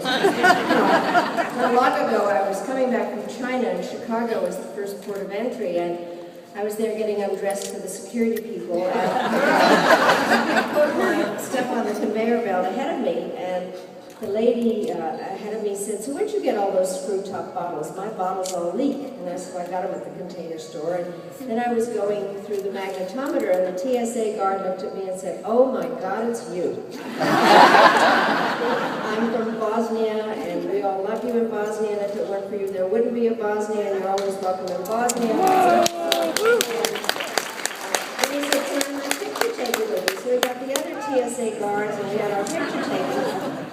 Not long ago, I was coming back from China, and Chicago was the first port of entry, and I was there getting undressed for the security people, and I put my stuff on the conveyor belt ahead of me, and the lady ahead of me said, "So where'd you get all those screw-top bottles? My bottles all leak." And I said, "Well, I got them at the Container Store." And then I was going through the magnetometer, and the TSA guard looked at me and said, "Oh my God, it's you." I'm from Bosnia, and we all love you in Bosnia, and if it weren't for you, there wouldn't be a Bosnia, and you're always welcome in Bosnia. And he said, "Can I have my picture taken with you?" So we got the other TSA guards, and we had our picture taken.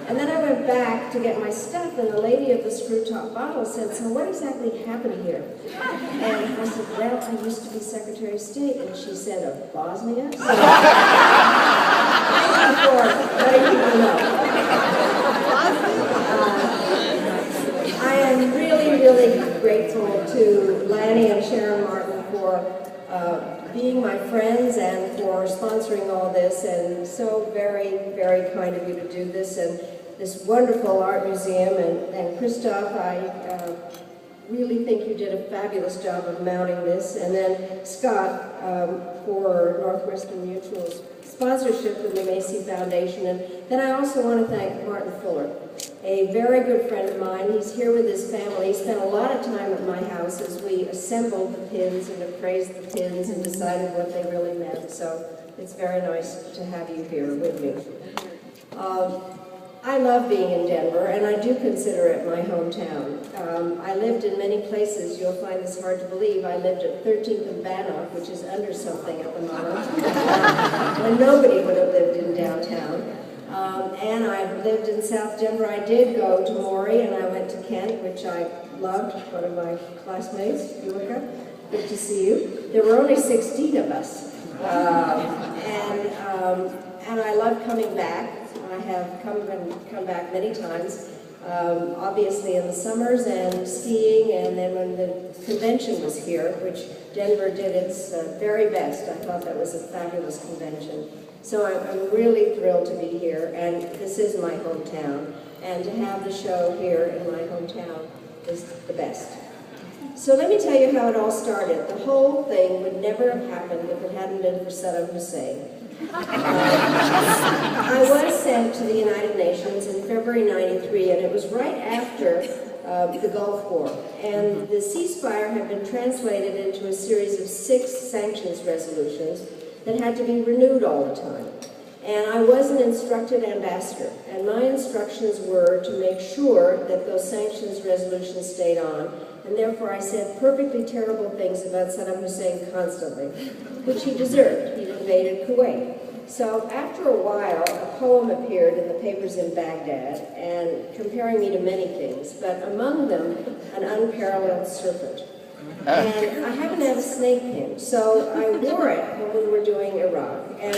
And then I went back to get my stuff, and the lady of the screw-top bottle said, "So what exactly happened here?" And I said, "Well, I used to be Secretary of State." And she said, "Of Bosnia?" So, thank you for letting people know. I am really, really grateful to Lanny and Sharon Martin for being my friends and for sponsoring all this, and so very, very kind of you to do this, and this wonderful art museum, and Christoph, I really think you did a fabulous job of mounting this, and then Scott for Northwestern Mutual's sponsorship of the Macy Foundation, and then I also want to thank Martin Fuller, a very good friend of mine. He's here with his family. He spent a lot of time at my house as we assembled the pins and appraised the pins and decided what they really meant, so it's very nice to have you here with me. I love being in Denver, and I do consider it my hometown. I lived in many places. You'll find this hard to believe. I lived at 13th and Bannock, which is under something at the moment, when nobody would have lived in downtown. And I've lived in South Denver. I did go to Maury, and I went to Kent, which I loved, one of my classmates, Yulica. Good to see you. There were only 16 of us. And I love coming back. I have come back many times, obviously in the summers and skiing, and then when the convention was here, which Denver did its very best. I thought that was a fabulous convention. So I'm really thrilled to be here, and this is my hometown, and to have the show here in my hometown is the best. So let me tell you how it all started. The whole thing would never have happened if it hadn't been for Saddam Hussein. I was sent to the United Nations in February '93, and it was right after the Gulf War. And the ceasefire had been translated into a series of 6 sanctions resolutions that had to be renewed all the time. And I was an instructed ambassador, and my instructions were to make sure that those sanctions resolutions stayed on, and therefore I said perfectly terrible things about Saddam Hussein constantly, which he deserved. He'd invaded Kuwait. So after a while, a poem appeared in the papers in Baghdad, and comparing me to many things, but among them, an unparalleled serpent. And I happen to have a snake pin, so I wore it when we were doing Iraq. And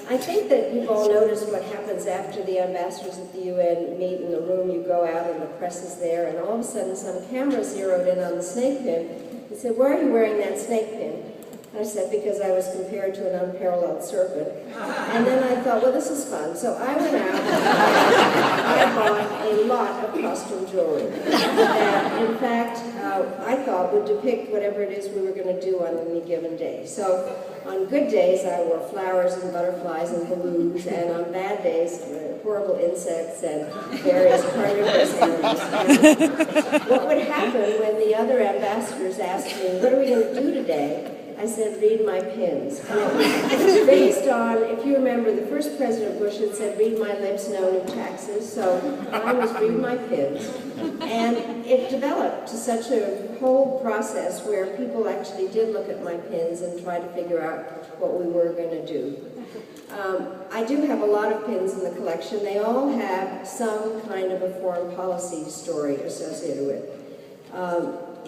I think that you've all noticed what happens after the ambassadors at the UN meet in the room. You go out and the press is there, and all of a sudden some camera zeroed in on the snake pin and said, "Why are you wearing that snake pin?" I said, "Because I was compared to an unparalleled serpent." And then I thought, well, this is fun. So I went out and I bought a lot of costume jewelry that, in fact, I thought would depict whatever it is we were going to do on any given day. So on good days, I wore flowers and butterflies and balloons, and on bad days, horrible insects and various carnivorous animals. And what would happen when the other ambassadors asked me, "What are we going to do today?" I said, "Read my pins." And it was based on, if you remember, the first President Bush had said, "Read my lips, no new taxes." So I was read my pins. And it developed to such a whole process where people actually did look at my pins and try to figure out what we were going to do. I do have a lot of pins in the collection. They all have some kind of a foreign policy story associated with it.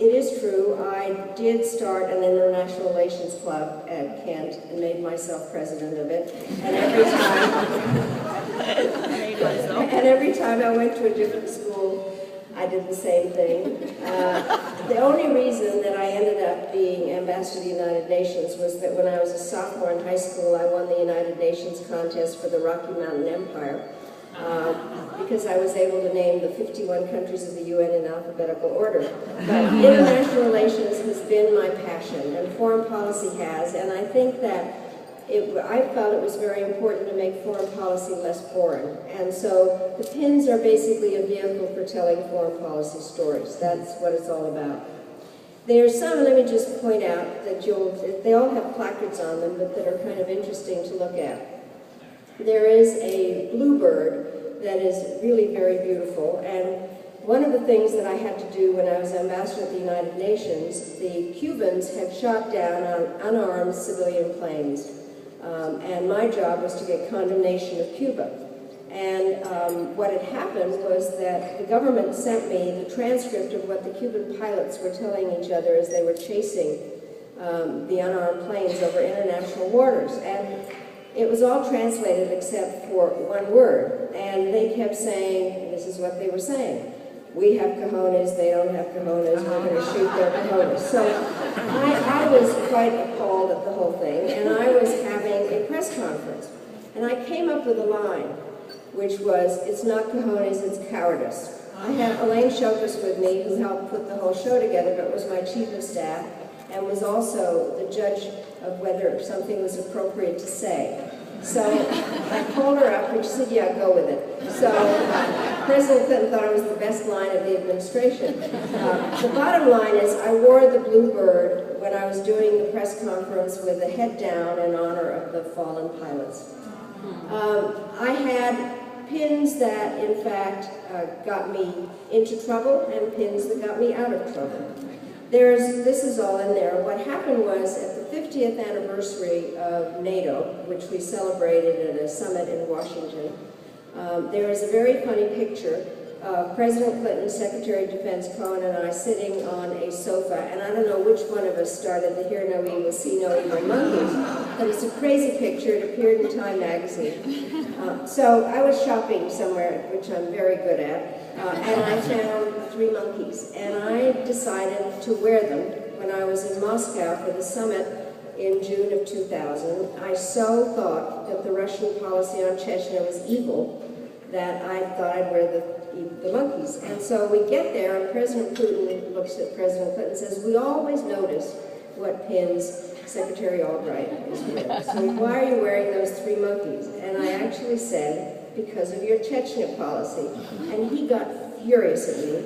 It is true, I did start an international relations club at Kent and made myself president of it. And every time I went to a different school, I did the same thing. The only reason that I ended up being ambassador to the United Nations was that when I was a sophomore in high school, I won the United Nations contest for the Rocky Mountain Empire. because I was able to name the 51 countries of the UN in alphabetical order. But international relations has been my passion, and foreign policy has, and I think that I felt it was very important to make foreign policy less boring. And so the pins are basically a vehicle for telling foreign policy stories. That's what it's all about. There's some, let me just point out that they all have placards on them, but that are kind of interesting to look at. There is a bluebird that is really very beautiful, and one of the things that I had to do when I was ambassador at the United Nations, the Cubans had shot down unarmed civilian planes. And my job was to get condemnation of Cuba. And what had happened was that the government sent me the transcript of what the Cuban pilots were telling each other as they were chasing the unarmed planes over international waters. And it was all translated except for one word. And they kept saying, this is what they were saying: we have cojones, they don't have cojones, we're going to shoot their cojones. So I was quite appalled at the whole thing, and I was having a press conference. And I came up with a line, which was, it's not cojones, it's cowardice. I had Elaine Shokis with me, who helped put the whole show together, but was my chief of staff, and was also the judge of whether something was appropriate to say. So I called her up, and she said, yeah, go with it. So President Clinton thought it was the best line of the administration. The bottom line is, I wore the bluebird when I was doing the press conference with the head down in honor of the fallen pilots. I had pins that, in fact, got me into trouble, and pins that got me out of trouble. This is all in there. What happened was, at the 50th anniversary of NATO, which we celebrated at a summit in Washington, there is a very funny picture of President Clinton, Secretary of Defense Cohen, and I sitting on a sofa, and I don't know which one of us started the Hear No Evil, See No Evil monkeys, but it's a crazy picture. It appeared in Time magazine. So I was shopping somewhere, which I'm very good at, and I found 3 monkeys, and I decided to wear them when I was in Moscow for the summit in June of 2000. I so thought that the Russian policy on Chechnya was evil that I thought I'd wear the monkeys. And so we get there, and President Putin looks at President Clinton and says, we always notice what pins Secretary Albright is wearing. So why are you wearing those 3 monkeys? And I actually said, because of your Chechnya policy. And he got furious at me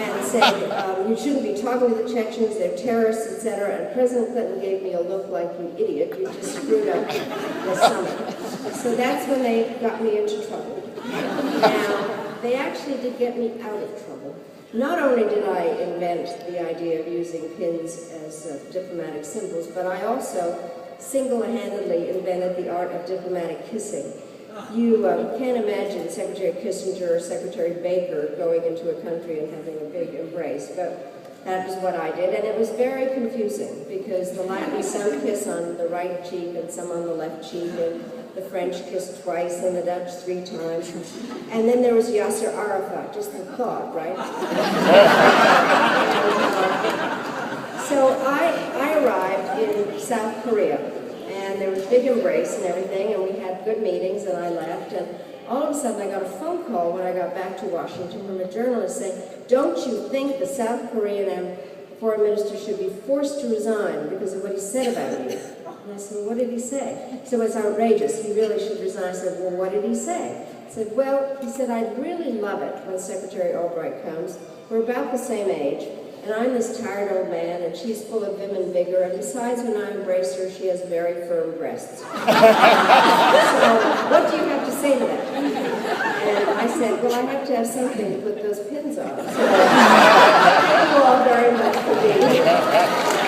and said, you shouldn't be talking to the Chechens, they're terrorists, etc. And President Clinton gave me a look like, you idiot, you just screwed up the summit. So that's when they got me into trouble. Now, they actually did get me out of trouble. Not only did I invent the idea of using pins as diplomatic symbols, but I also single-handedly invented the art of diplomatic kissing. You can't imagine Secretary Kissinger or Secretary Baker going into a country and having a big embrace, but that was what I did, and it was very confusing because the Latin some kiss on the right cheek and some on the left cheek, and the French kissed twice and the Dutch 3 times, and then there was Yasser Arafat, just the thought, right? So I arrived in South Korea, and there was a big embrace and everything, and we had good meetings, and I left, and all of a sudden I got a phone call when I got back to Washington from a journalist saying, don't you think the South Korean foreign minister should be forced to resign because of what he said about you? And I said, well, what did he say? So it's outrageous, he really should resign. I said, well, what did he say? I said, well, he said, I'd really love it when Secretary Albright comes. We're about the same age, and I'm this tired old man, and she's full of vim and vigor, and besides, when I embrace her, she has very firm breasts. So, what do you have to say to that? And I said, well, I have to have something to put those pins on. So, thank you all very much for being here.